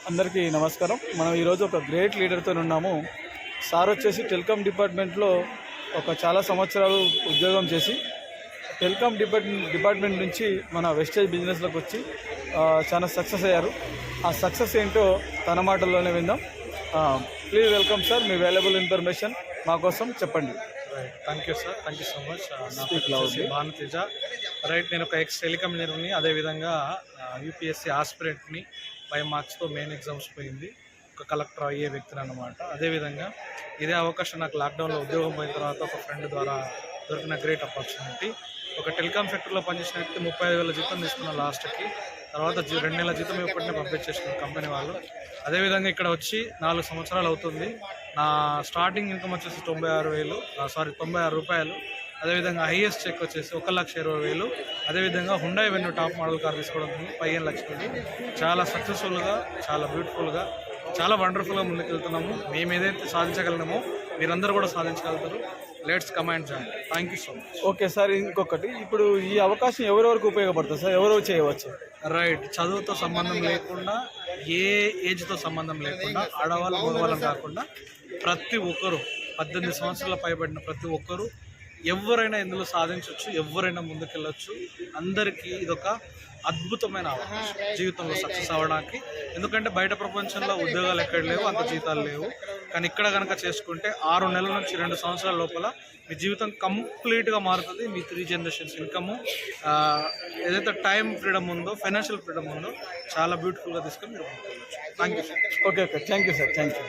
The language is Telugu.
అందరికీ నమస్కారం. మనం ఈరోజు ఒక గ్రేట్ లీడర్తో ఉన్నాము. సార్ వచ్చేసి టెలికాం డిపార్ట్మెంట్లో చాలా సంవత్సరాలు ఉద్యోగం చేసి టెలికాం డిపార్ట్మెంట్ నుంచి మన వెస్టేజ్ బిజినెస్లోకి వచ్చి చాలా సక్సెస్ అయ్యారు. ఆ సక్సెస్ ఏంటో తన మాటల్లోనే విందాం. Please welcome sir, me valuable information మా కోసం చెప్పండి. Thank you sir, thank you so much. Bhanu Teja. Right, నేను ఒక ఎక్స్ టెలికాం ఇంజనీర్ని, అదేవిధంగా యూపీఎస్సీ ఆస్పిరెంట్ని. 5 మార్క్స్తో మెయిన్ ఎగ్జామ్స్ పోయింది. ఒక కలెక్టర్ అయ్యే వ్యక్తిని అనమాట. అదేవిధంగా ఇదే అవకాశం నాకు లాక్డౌన్లో ఉద్యోగం పోయిన తర్వాత ఒక ఫ్రెండ్ ద్వారా దొరికిన గ్రేట్ ఆపర్చునిటీ. ఒక టెలికాం సెక్టర్లో పనిచేసిన వ్యక్తి 35,000 జీతం తీసుకున్న లాస్ట్కి. తర్వాత 2 నెలల జీతం ఇప్పటినే పంపించేసిన కంపెనీ వాళ్ళు. అదేవిధంగా ఇక్కడ వచ్చి 4 సంవత్సరాలు అవుతుంది. నా స్టార్టింగ్ ఇన్కమ్ వచ్చేసి 96 రూపాయలు. అదేవిధంగా హైయెస్ట్ చెక్ వచ్చేసి 1,20,000. అదేవిధంగా Hyundai venue top model car తీసుకోవడం 15 లక్షలకి. చాలా సక్సెస్ఫుల్గా, చాలా బ్యూటిఫుల్గా, చాలా వండర్ఫుల్గా ముందుకెళ్తున్నాము. మేము ఏదైతే సాధించగలమో మీరందరూ కూడా సాధించగలుగుతారు. Let's come and join. Thank you so much. Okay sir, ఇంకొకటి, ఇప్పుడు ఈ అవకాశం ఎవరెవరికి ఉపయోగపడుతుంది సార్? ఎవరు చేయవచ్చు? రైట్, చదువుతో సంబంధం లేకుండా, ఏ ఏజ్తో సంబంధం లేకుండా, ఆడవాళ్ళు మగవాళ్ళని కాకుండా ప్రతి ఒక్కరు 18 సంవత్సరాల పైబడిన ప్రతి ఒక్కరు ఎవరైనా ఇందులో సాధించవచ్చు, ఎవరైనా ముందుకెళ్ళచ్చు. అందరికీ ఇదొక అద్భుతమైన అవకాశం జీవితంలో సక్సెస్ అవ్వడానికి. ఎందుకంటే బయట ప్రపంచంలో ఉద్యోగాలు ఎక్కడ లేవు, అంత జీతాలు లేవు. కానీ ఇక్కడ కనుక చేసుకుంటే 6 నెలల నుంచి 2 సంవత్సరాల లోపల మీ జీవితం కంప్లీట్గా మారుతుంది. మీ 3 జనరేషన్స్ ఇన్కము, ఏదైతే టైం ఫ్రీడమ్ ఉందో, ఫైనాన్షియల్ ఫ్రీడమ్ ఉందో, చాలా బ్యూటిఫుల్గా తీసుకొని మీరు ముందుకెళ్ళచ్చు. Thank you. Okay thank you sir, thank you.